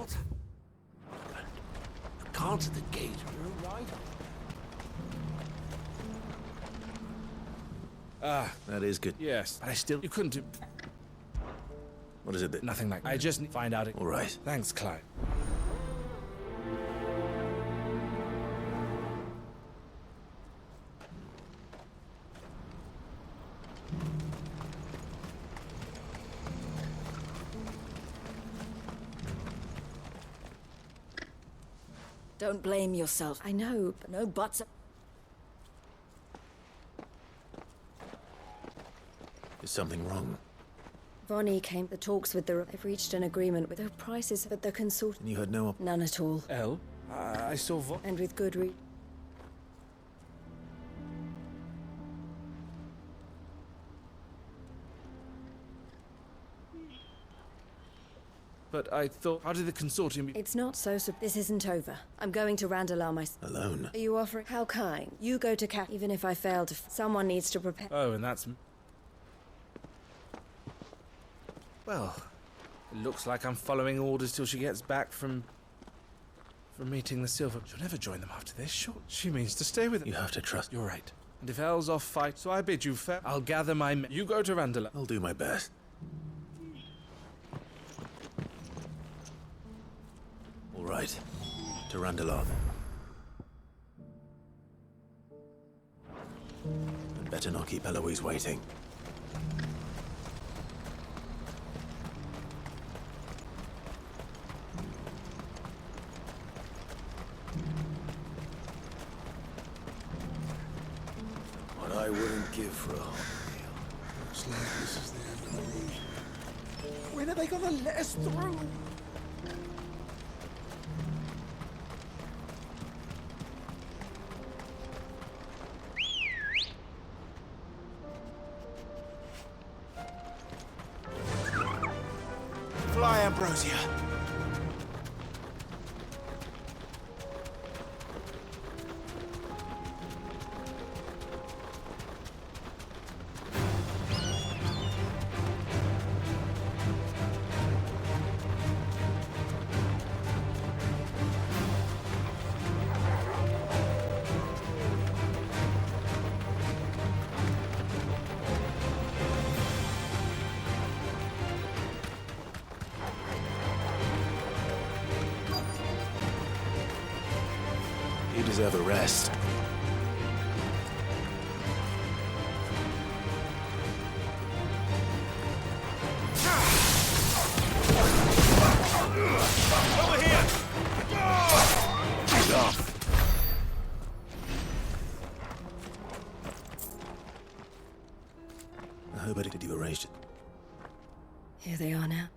What's happened? You can't at the gate, you're right. That is good. Yes, but I still... You couldn't do... What is it that... Nothing like... I just need to find out it... All right. Thanks, Clive. Don't blame yourself. I know, but no buts. Is something wrong? Vonnie came. The talks with the... They've reached an agreement with the prices, but the consult... And you had no... None at all. Elle? I saw And with good reason. But I thought... How did the consortium... It's not so... This isn't over. I'm going to Randalar myself. Alone? Are you offering... How kind. You go to Cat. Even if I fail to... Someone needs to prepare... Oh, and that's... Well, it looks like I'm following orders till she gets back from meeting the Silver. She'll never join them after this, sure. She means to stay with them. You have to trust... You're right. And if Elle's off fight, so I bid you fair. I'll gather my men. You go to Randalar. I'll do my best. All right. To Randalar. I'd better not keep Eloise waiting. What I wouldn't give for a hot meal. Looks like this is the end of the road. When are they gonna let us through? Fly, Ambrosia! You deserve a rest. Over here! He's off. I hope I did you arranged it. Here they are now.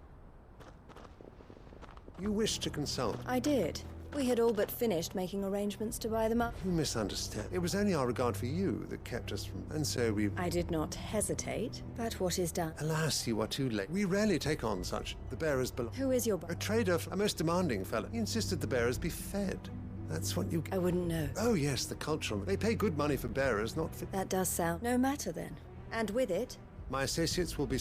You wish to consult. I did. We had all but finished making arrangements to buy them up. You misunderstand. It was only our regard for you that kept us from... And so we... I did not hesitate, but what is done? Alas, you are too late. We rarely take on such. The bearers belong... Who is your... A trader, a most demanding fellow. He insisted the bearers be fed. That's what you... I wouldn't know. Oh yes, the cultural... They pay good money for bearers, not for... That does sound... No matter then. And with it... My associates will be...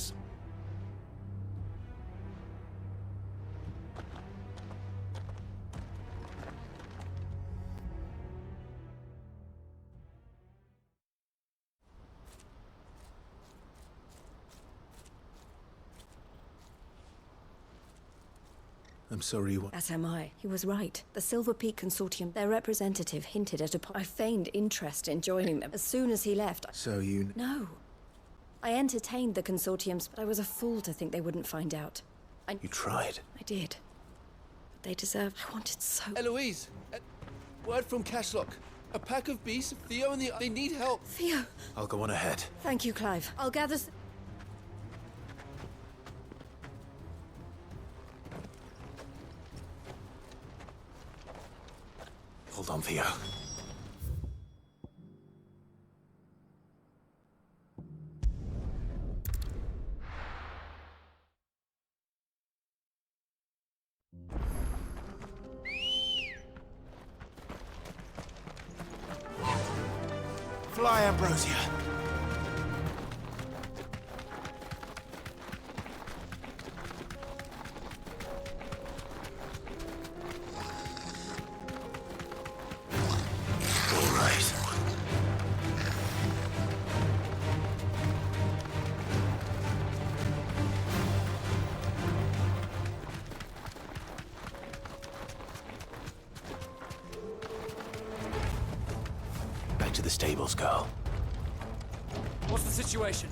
I'm sorry you... As am I. He was right. The Silver Peak Consortium, their representative hinted at I feigned interest in joining them. As soon as he left... So you... No. I entertained the consortiums, but I was a fool to think they wouldn't find out. You tried. I did. But they deserved... I wanted so... Eloise! Word from Cashlock. A pack of beasts, Theo and they need help. Theo! I'll go on ahead. Thank you, Clive. I'll gather... Hold on, Theo. Fly, Ambrosia! stables go. What's the situation?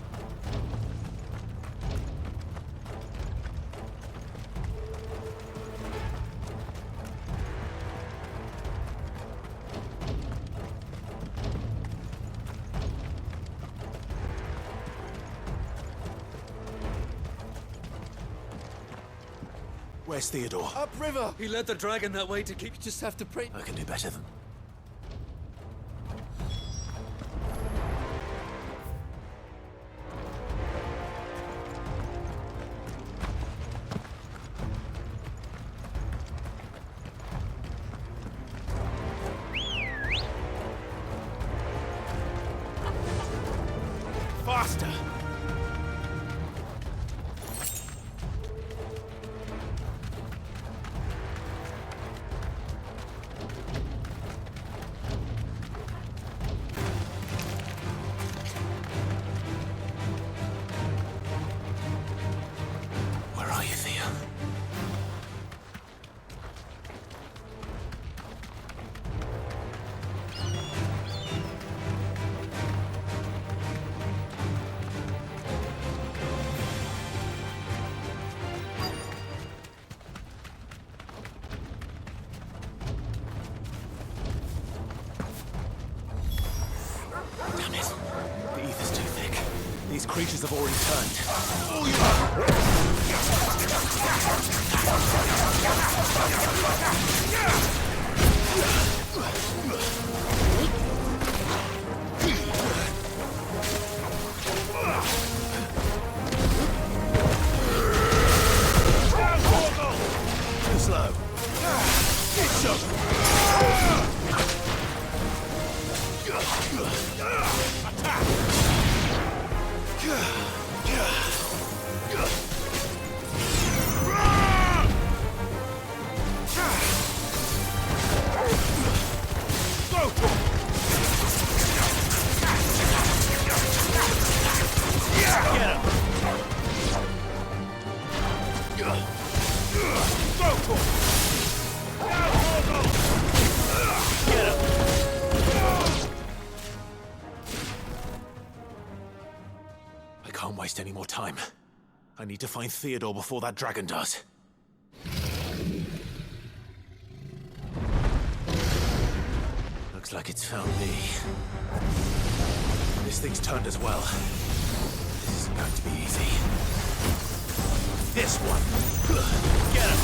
Where's Theodore? Upriver! He led the dragon that way to keep... You just have to pray. I can do better than... Faster! Where are you, Theo? Damn it. The ether's too thick. These creatures have already turned. Too slow. It's up. I can't waste any more time. I need to find Theodore before that dragon does. Looks like it's found me. This thing's turned as well. This isn't going to be easy. This one! Get him!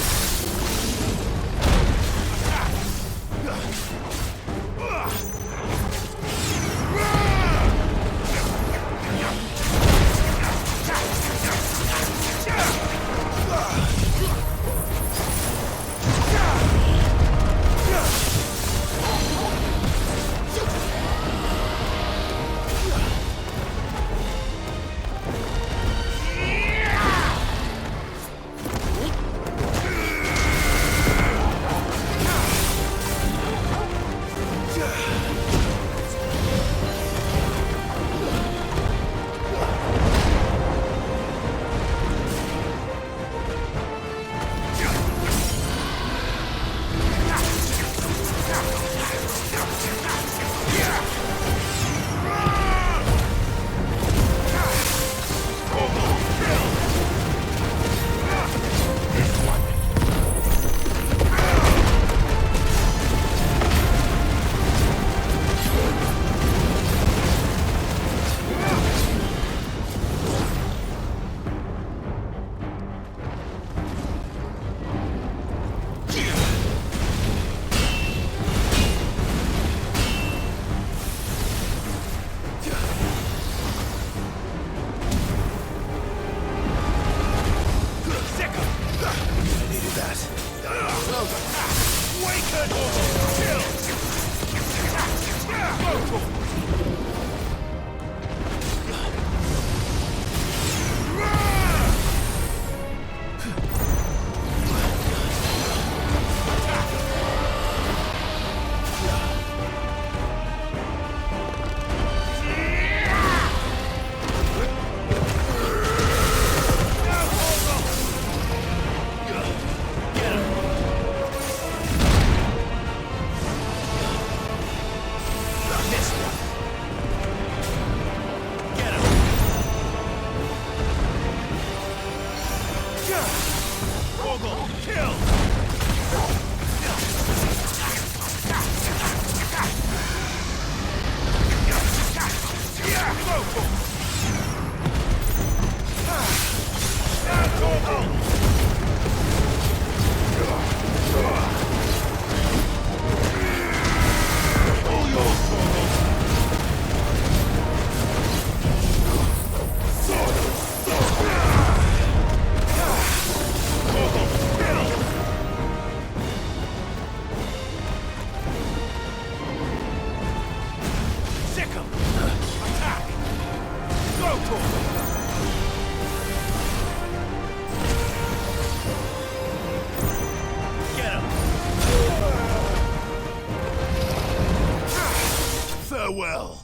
Farewell.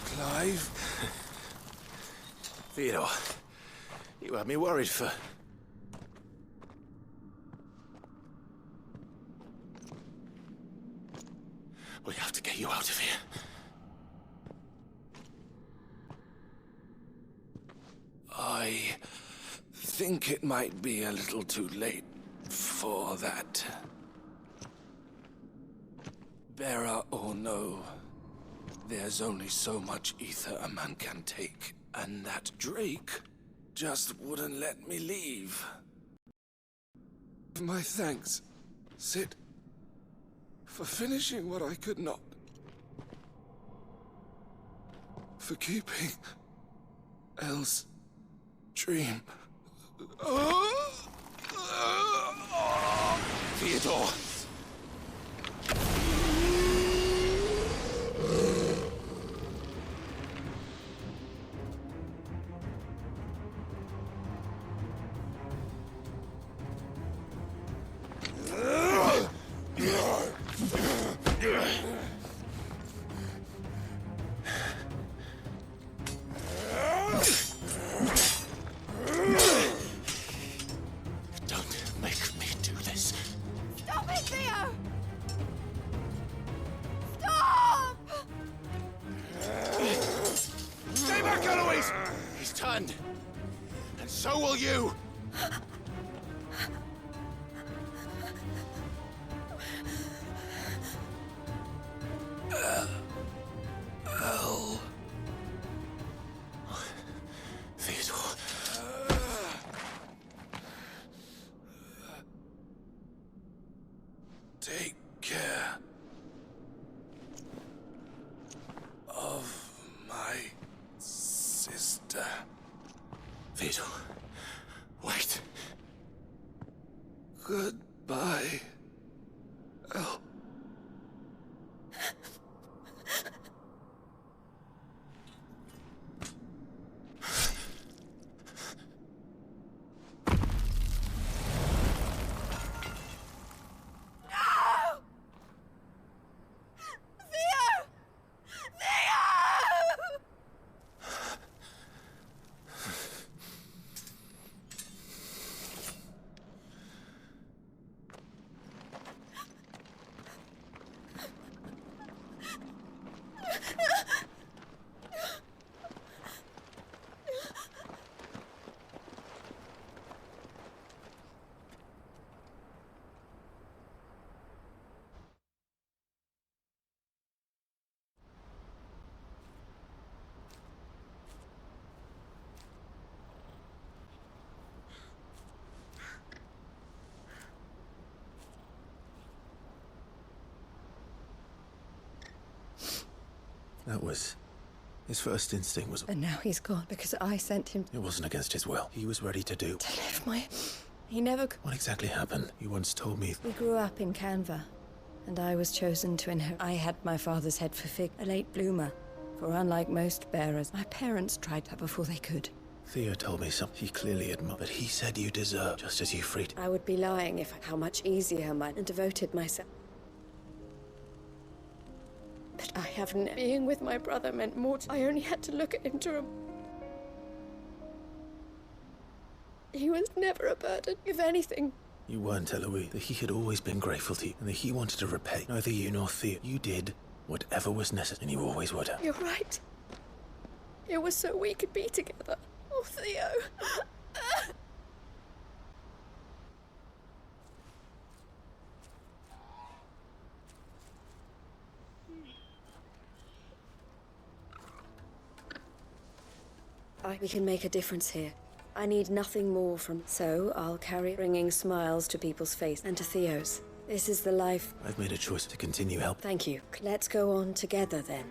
Clive? Theodore, you had me worried for... We have to get you out of here. I think it might be a little too late for that. Bearer or no, there's only so much ether a man can take, and that Drake just wouldn't let me leave. My thanks, Sid, for finishing what I could not. For keeping Elle's dream. Theodore! Don't make me do this. Stop it, Theo! Stop! Stay back, Eloise! He's turned. And so will you! Elle. Theodore. Take care of my sister. Theodore. Wait. Goodbye, Elle. Theo! Theo! That was... His first instinct was... And now he's gone because I sent him It wasn't against his will. He was ready to do... to live my... He never could. What exactly happened? You once told me... We grew up in Canva, and I was chosen to inherit. I had my father's head for Fig, a late bloomer. For unlike most bearers, my parents tried that before they could. Theo told me something he clearly admired, but he said you deserve just as you freed... I would be lying if how much easier I devoted myself. But I have never. Being with my brother meant more. I only had to look at him to. He was never a burden. If anything, You weren't, Eloise. That he had always been grateful to you, and that he wanted to repay. Neither you nor Theo. You did whatever was necessary, and you always would have. You're right. It was so we could be together. Oh, Theo. We can make a difference here. I need nothing more from... So I'll carry bringing smiles to people's faces and to Theo's. This is the life... I've made a choice to continue helping. Thank you. Let's go on together then.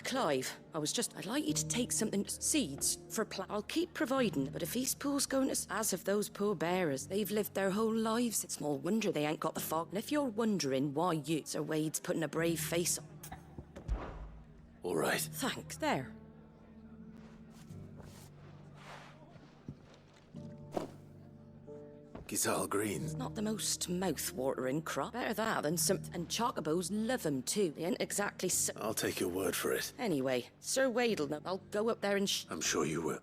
Clive, I'd like you to take something, seeds for I'll keep providing, but if Eastpool's going to, as of those poor bearers, they've lived their whole lives. It's small wonder they ain't got the fog. And if you're wondering why you, Sir Wade's putting a brave face on. All right. Thanks, there. Gizal Greens. Not the most mouth-watering crop. Better that than some... And chocobos love 'em too. They ain't exactly so... I'll take your word for it. Anyway, Sir Wade'll know. I'll go up there and I'm sure you will.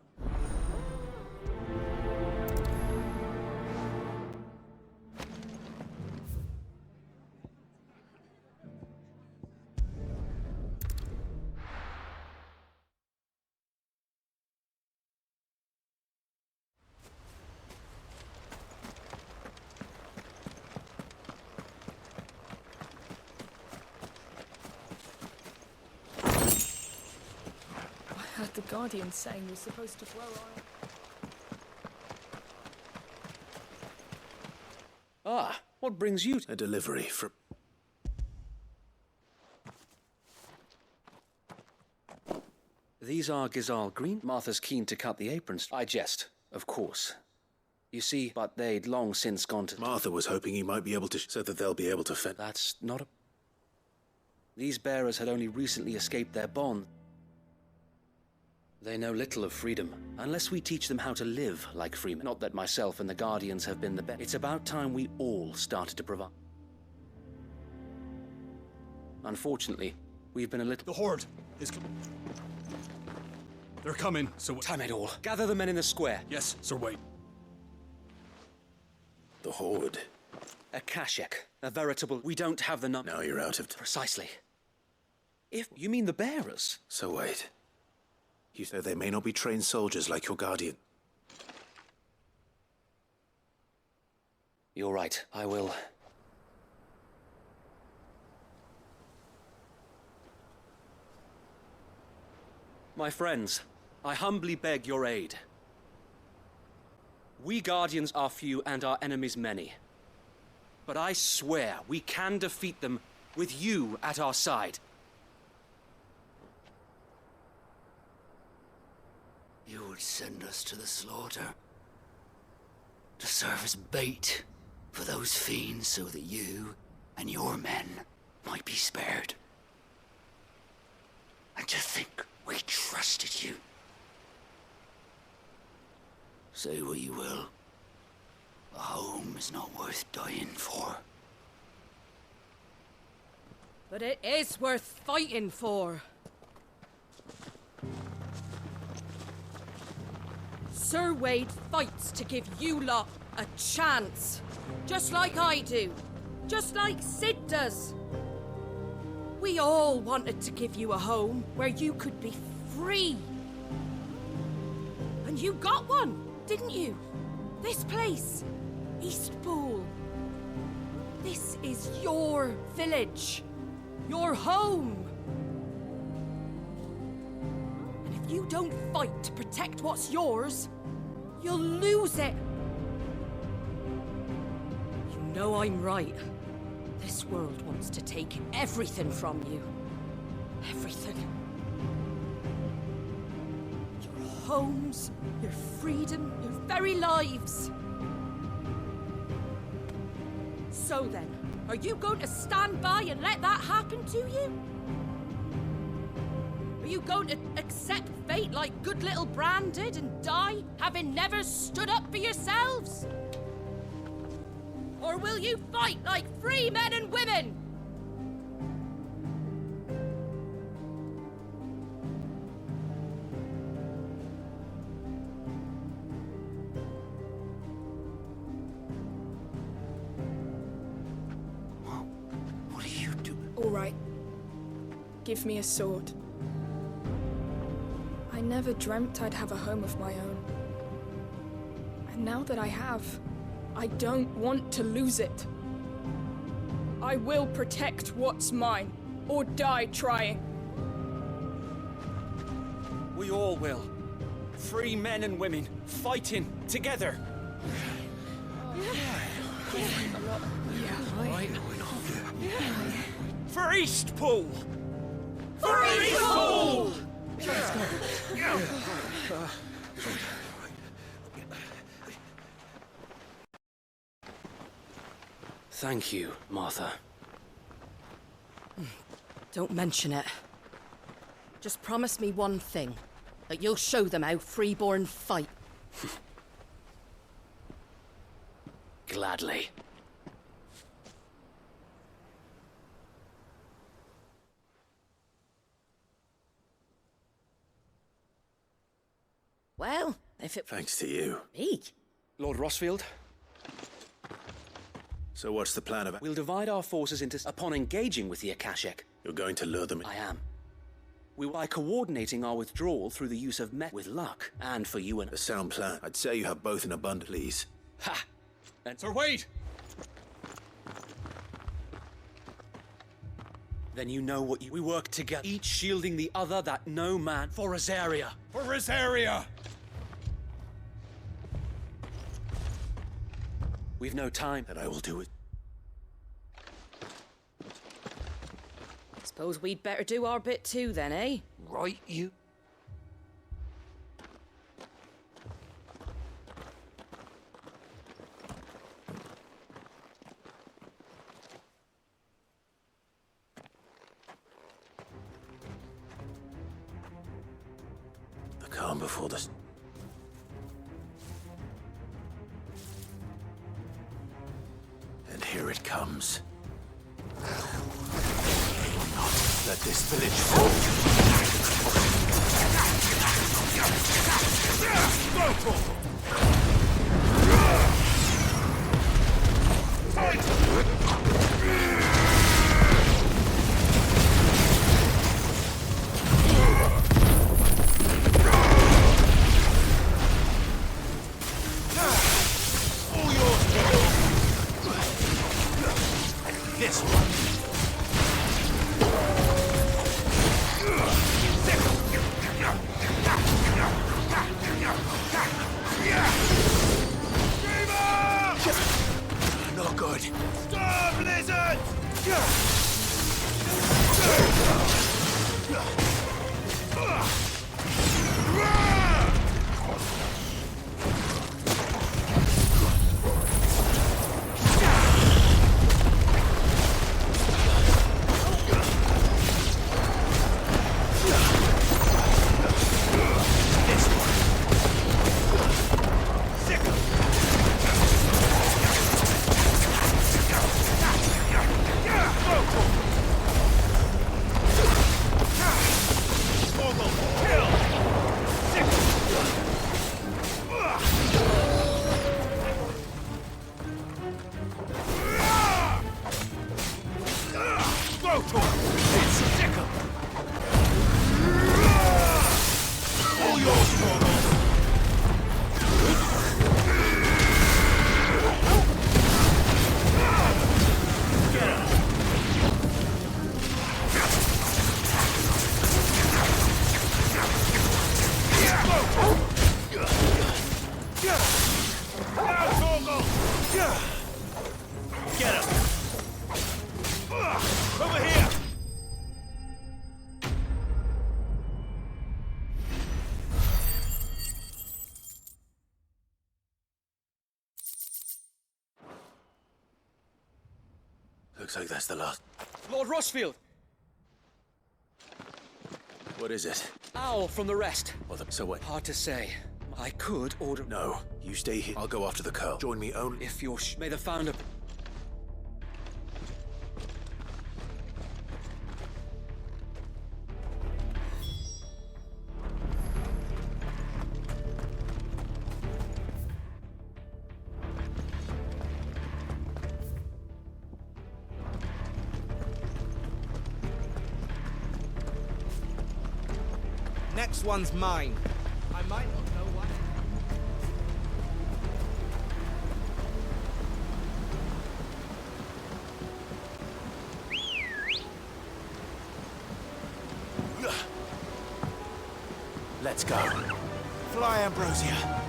I heard the Guardian saying we're supposed to blow our... Ah, what brings you A delivery from... These are Gizal Green. Martha's keen to cut the aprons. I jest, of course. You see, but they'd long since gone to... Martha was hoping he might be able to... so that they'll be able to fend... That's not a... These bearers had only recently escaped their bond. They know little of freedom, unless we teach them how to live like freemen. Not that myself and the Guardians have been the best. It's about time we all started to provide. Unfortunately, we've been a little... The Horde is... They're coming, so... Time it all. Gather the men in the square. Yes, Sir Wade. The Horde. A Kashek. A veritable... We don't have the number. Now you're out of... Precisely. If... You mean the bearers? So wait. You say they may not be trained soldiers like your Guardian. You're right. I will... My friends, I humbly beg your aid. We Guardians are few and our enemies many. But I swear we can defeat them with you at our side. You would send us to the slaughter, to serve as bait for those fiends so that you and your men might be spared. And to think we trusted you. Say what you will, a home is not worth dying for. But it is worth fighting for. Sir Wade fights to give you lot a chance. Just like I do. Just like Sid does. We all wanted to give you a home where you could be free. And you got one, didn't you? This place, Eastpool. This is your village. Your home. you don't fight to protect what's yours, you'll lose it. You know I'm right. This world wants to take everything from you. Everything. Your homes, your freedom, your very lives. So then, are you going to stand by and let that happen to you? Are you going to accept fate like good little Bran did and die, having never stood up for yourselves? Or will you fight like free men and women? What are you doing? All right. Give me a sword. I never dreamt I'd have a home of my own. And now that I have, I don't want to lose it. I will protect what's mine, or die trying. We all will. Free men and women, fighting together. For Eastpool! For Eastpool! Thank you, Martha. Don't mention it. Just promise me one thing. That you'll show them how freeborn fight. Gladly. Well, if it... Thanks to you. Me? Lord Rosfield, So what's the plan of it? we'll divide our forces into... Upon engaging with the Akashic, You're going to lure them in. I am. We will, by coordinating our withdrawal through the use of met with luck, and for you and... A sound plan. I'd say you have both in abundance, please. Ha! And Sir Wade! then you know what you... We work together, each shielding the other, that no man... For Rosaria! For Rosaria! We've no time. And I will do it. Suppose we'd better do our bit too then, eh? Right, you? The calm before the... And here it comes. Let this village fall. This one. Not good. Stop, Blizzard! Sick. Looks like that's the last. Lord Rossfield! What is it? Owl from the rest. So what? Hard to say. I could order... No, you stay here. I'll go after the curl. Join me only If you're May the founder... Next one's mine. I might not know what. Let's go. Fly, Ambrosia.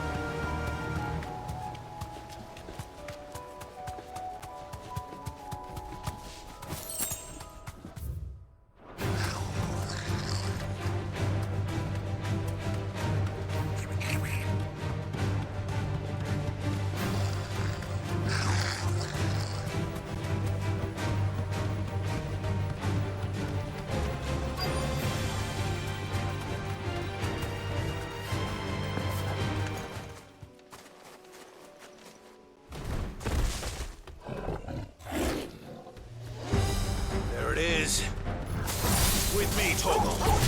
There it is. With me, Torgal.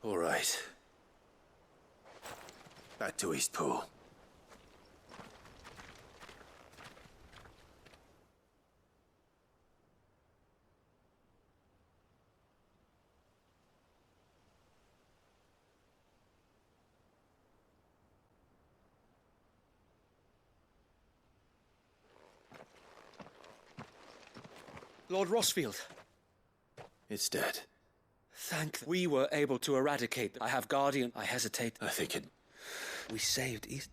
All right. Back to Eastpool. Lord Rossfield. It's dead. Thank... We were able to eradicate... I have Guardian... I hesitate... I think it... We saved East...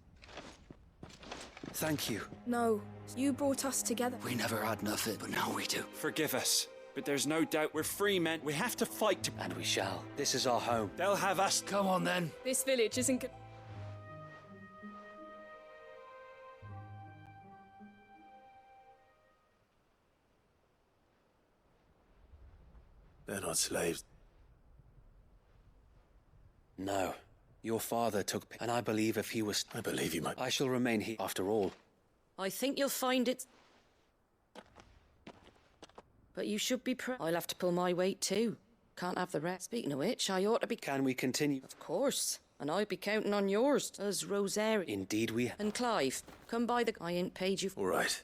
Thank you. No, you brought us together. We never had nothing, but now we do. Forgive us. But there's no doubt we're free men. We have to fight to... And we shall. This is our home. They'll have us... Come on, then. This village isn't good. They're not slaves. No. Your father took... And I believe if he was... I believe you might... I shall remain here, after all. I think you'll find it... But you should be I'll have to pull my weight too. Can't have the rest. Speaking of which, I ought to be... Can we continue? Of course. And I'd be counting on yours, as Rosaria. Indeed we... And Clive, come by the... I ain't paid you... All right.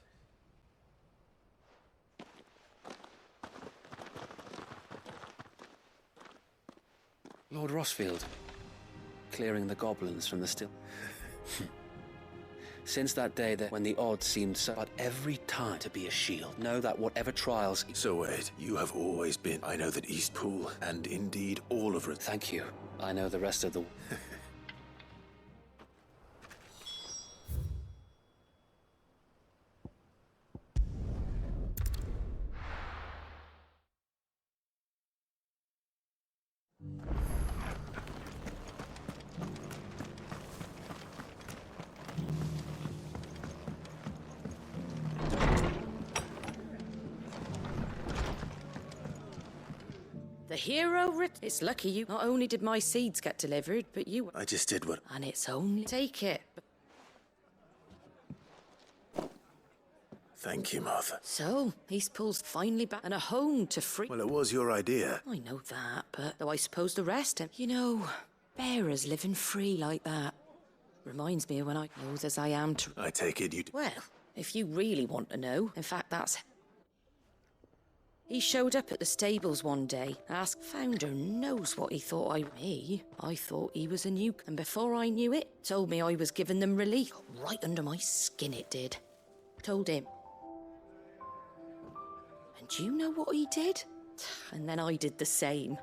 Lord Rossfield. Clearing the goblins from the still... Since that day when the odds seemed so... But every time to be a shield. Know that whatever trials... So wait, you have always been... I know that Eastpool, and indeed all of it... Thank you. I know the rest of the... The hero It's lucky you. Not only did my seeds get delivered, but you. I just did what... And it's only... Take it. Thank you, Martha. So, Eastpool's finally back and a home to free... Well, it was your idea. I know that, but though I suppose the rest... You know, bearers living free like that reminds me of when I... Loath as I am to... I take it you... Well, if you really want to know, in fact, that's... He showed up at the stables one day, asked Founder knows what he thought I thought he was a nuke, and before I knew it, told me I was giving them relief. Got right under my skin it did. Told him. And do you know what he did? And then I did the same.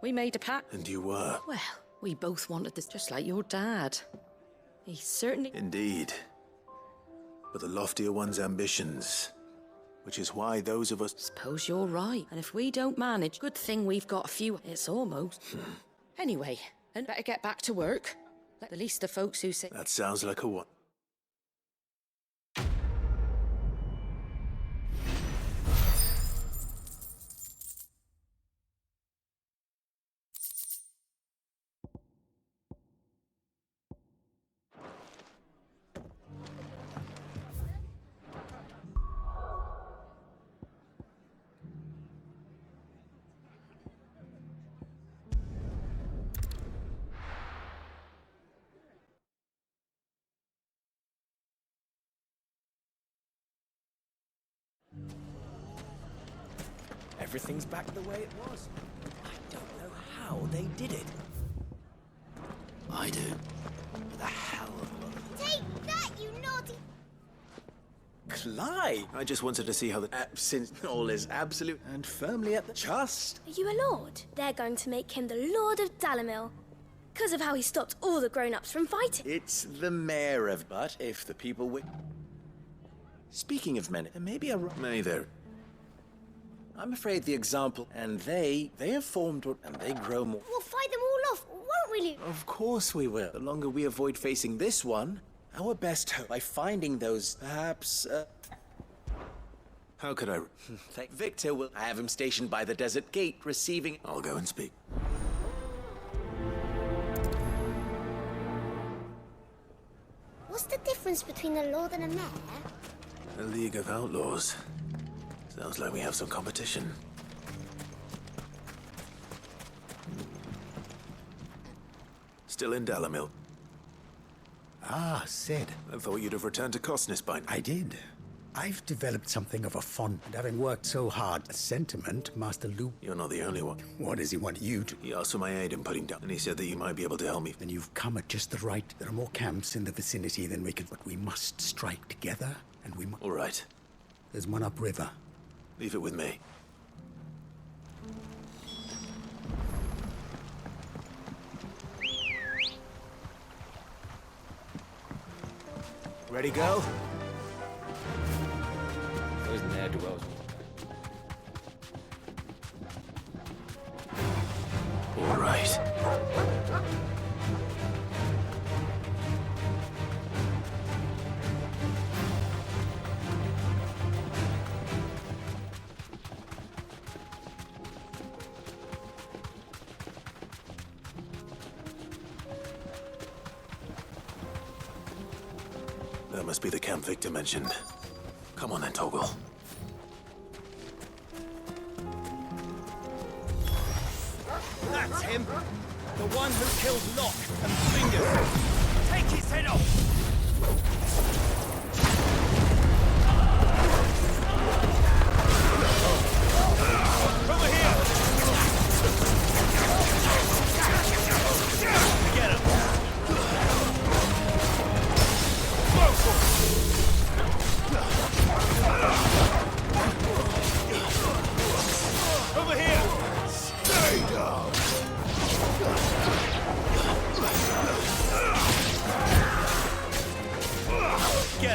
We made a pact. And you were? Well, we both wanted this, just like your dad. He certainly... Indeed. But the loftier one's ambitions... Which is why those of us... Suppose you're right. And if we don't manage, good thing we've got a few... It's almost... Anyway, and better get back to work. At least the folks who say... That sounds like a what? Everything's back the way it was. I don't know how they did it. I do. What the hell of Take that, you naughty... Clive! I just wanted to see how the... Since all is absolute and firmly at the chest. Are you a lord? They're going to make him the Lord of Dalimil. Because of how he stopped all the grown-ups from fighting. It's the mayor of... But if the people were... Speaking of men, there may be a... May there... I'm afraid the example... And they have formed... And they grow more... We'll fight them all off, won't we, Luke? Of course we will. The longer we avoid facing this one, our best hope by finding those, perhaps, How could I... Thank Victor will... I have him stationed by the desert gate, receiving... I'll go and speak. What's the difference between a lord and a mayor? A League of Outlaws. Sounds like we have some competition. Still in Dalimil? Ah, Sid. I thought you'd have returned to Cosnis by now. I did. I've developed something of a fond, and having worked so hard, a sentiment, Master Luke... You're not the only one. What does he want you to... He asked for my aid in putting down, and he said that you might be able to help me. Then you've come at just the right... There are more camps in the vicinity than we can... But we must strike together, and we must... All right. There's one upriver. Leave it with me. Ready, go? Those ne'er-do-wells. All right. That must be the camp Victor mentioned. Come on then, Toggle. That's him! The one who killed Locke and Fingers! Take his head off! Over here! Get him! Over here! Stay down! Get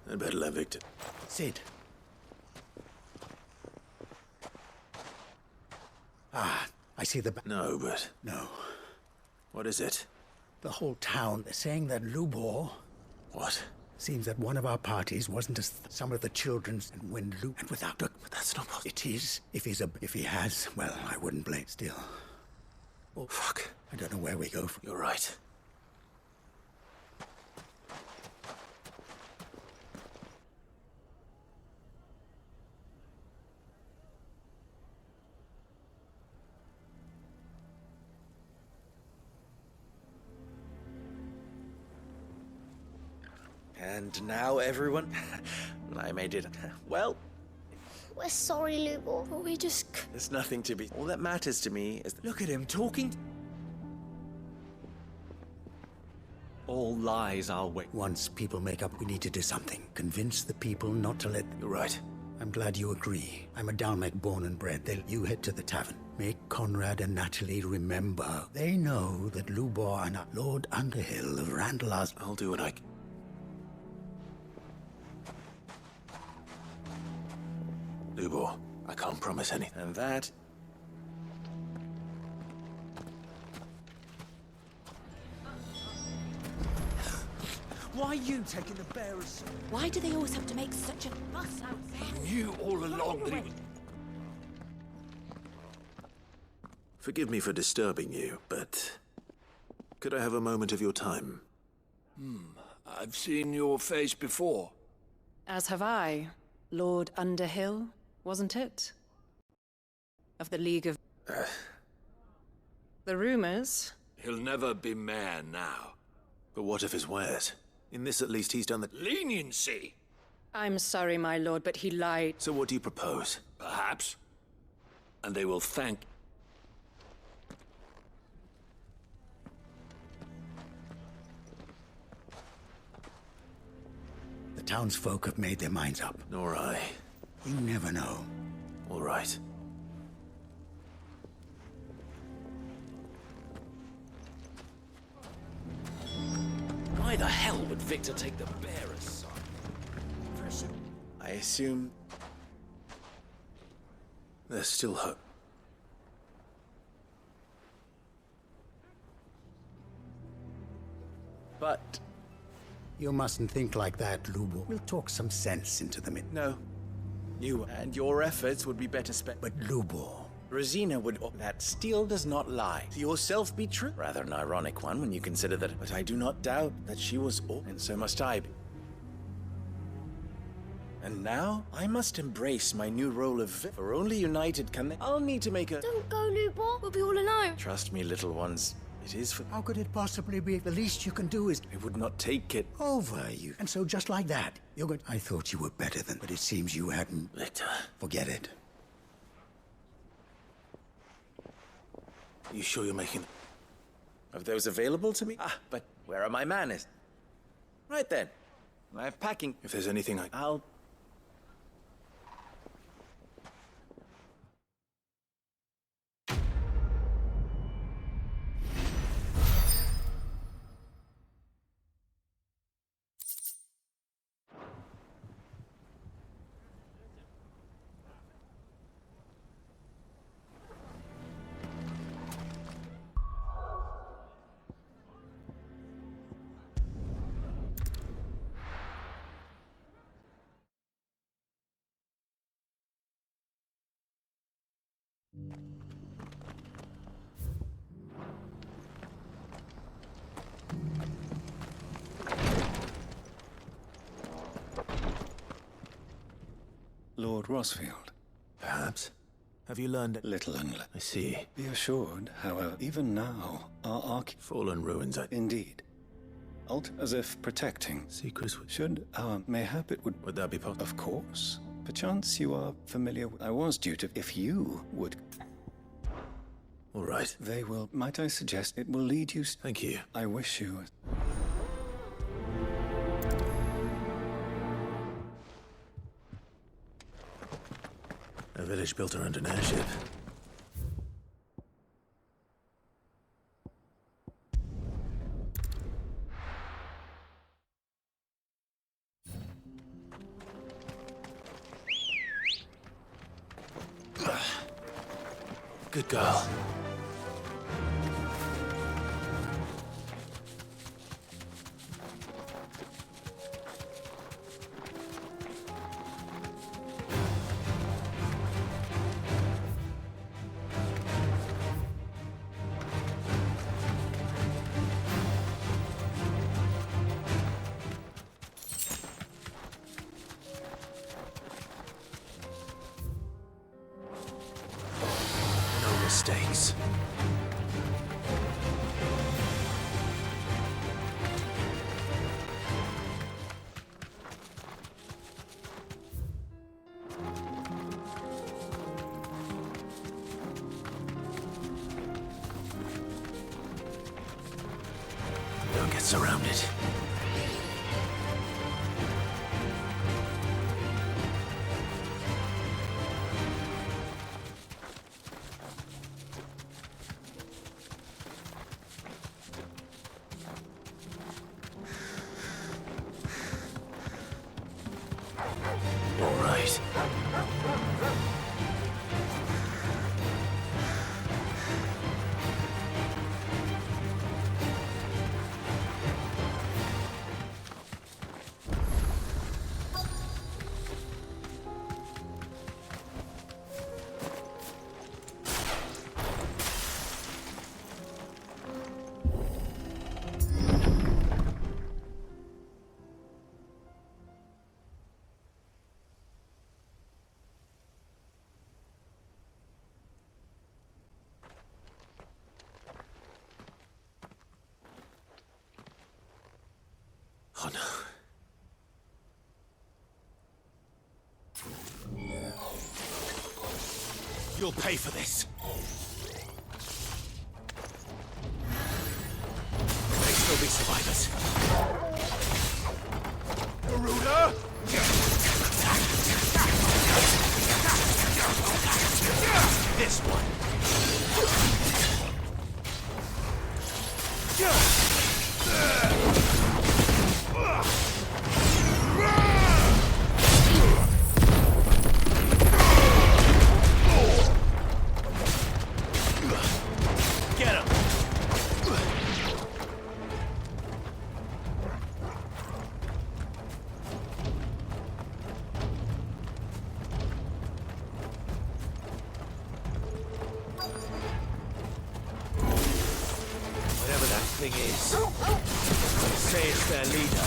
I'd better let Victor. Sid. Ah, I see the... No, but... No. What is it? The whole town, they're saying that Lubor... What? Seems that one of our parties wasn't as some of the children's, and when and without a... But that's not possible. It is. If he has, well, I wouldn't blame. Still. Oh, fuck. I don't know where we go from. You're right. And now everyone... I made it. Well, We're sorry, Lubor. But we just... there's nothing to be... All that matters to me is... Look at him talking... All lies our way. Once people make up, we need to do something. Convince the people not to let... You're right. I'm glad you agree. I'm a Dalmec born and bred. You head to the tavern. Make Conrad and Natalie remember. They know that Lubor and Lord Underhill of Randal's... I'll do what I can. Lubor, I can't promise anything. And that... Why are you taking the bearers? Why do they always have to make such a fuss out there? You all along that he was... Forgive me for disturbing you, but... could I have a moment of your time? I've seen your face before. As have I. Lord Underhill, wasn't it? Of the League of... The rumors? He'll never be mayor now. But what of his wares? In this at least he's done the... Leniency! I'm sorry, my lord, but he lied. So what do you propose? Perhaps. And they will thank... The townsfolk have made their minds up. Nor I. You never know. All right. Why the hell would Victor take the bearer's side? I assume... There's still hope. But... You mustn't think like that, Lubor. We'll talk some sense into them. No. You and your efforts would be better spent. But Lubor... Rosina would... that steel does not lie. To yourself be true. Rather an ironic one when you consider that... But I do not doubt that she was all... And so must I be. And now, I must embrace my new role of... For only united can they... I'll need to make a... Don't go, Lubor. We'll be all alone. Trust me, little ones. It is for... How could it possibly be? The least you can do is... I would not take it. Over you. And so just like that, you're good. I thought you were better than... But it seems you hadn't... Victor. Forget it. You sure you're making... Of those available to me? Ah, but where are my manners? Right then. I have packing. If there's anything I'll... Lord Rosfield. Perhaps. Have you learned... Little and... I see. Be assured, however, even now, our Fallen ruins, Indeed. Alt as if protecting. Secrets... Should our... Mayhap it would... Would that be possible? Of course. Perchance you are familiar with... I was due to... If you would... All right. They will, might I suggest, it will lead you... Thank you. I wish you... A village built around an airship. Good girl. No mistakes. Don't get surrounded. All right. Oh no. You'll pay for this. May still be survivors. Garuda! This one. Get him! Whatever that thing is, say it's their leader.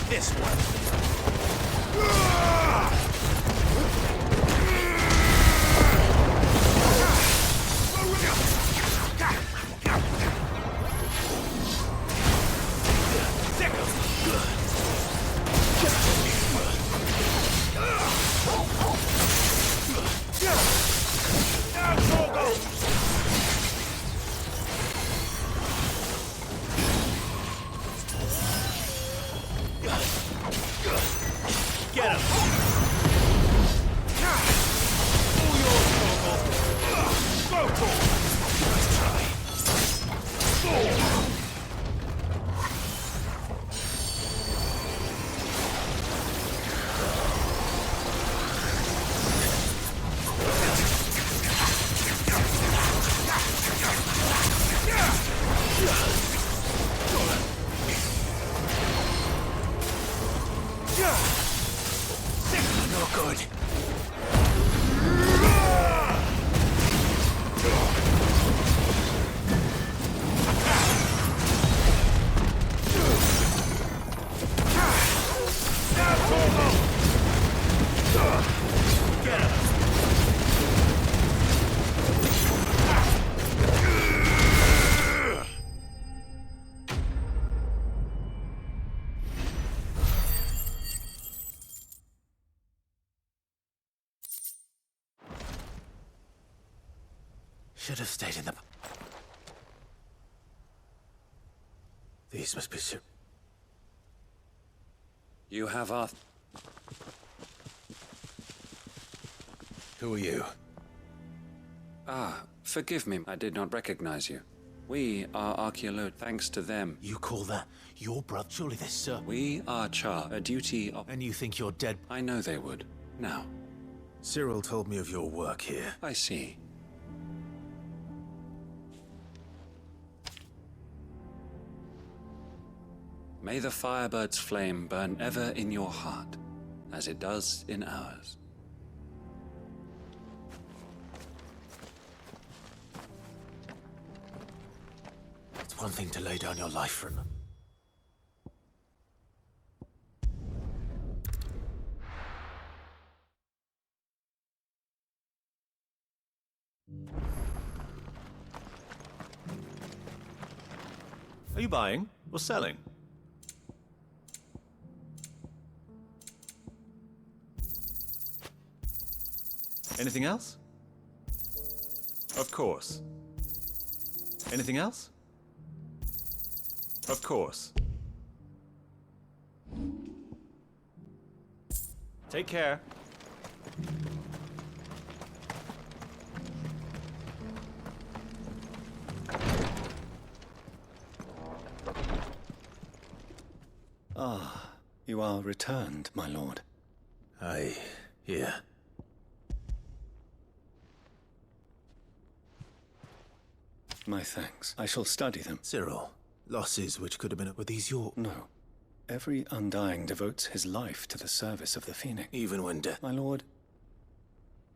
This one. Should have stayed in the... These must be You have our... Who are you? Ah, forgive me. I did not recognize you. We are archaeologists. Thanks to them. You call that your brother? Surely this, sir. We are a duty of... And you think you're dead? I know they would. Now. Cyril told me of your work here. I see. May the Firebird's flame burn ever in your heart, as it does in ours. It's one thing to lay down your life for another. Are you buying or selling? Anything else? Of course. Anything else? Of course. Take care. Ah, you are returned, my lord. Aye, here. My thanks. I shall study them. Cyril, losses which could have been... Were these your... No. Every Undying devotes his life to the service of the Phoenix. Even when dead? My lord,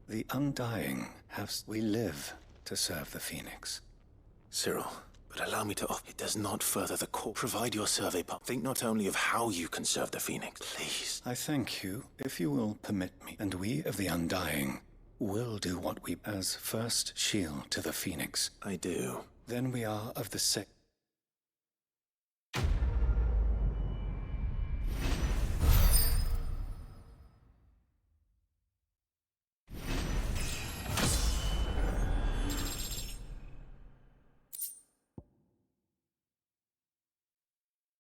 the Undying have... We live to serve the Phoenix. Cyril, but allow me to... It does not further the cause. Provide your survey part. Think not only of how you can serve the Phoenix. Please. I thank you, if you will permit me. And we of the Undying will do what we... As first shield to the Phoenix. I do. Then we are of the sect...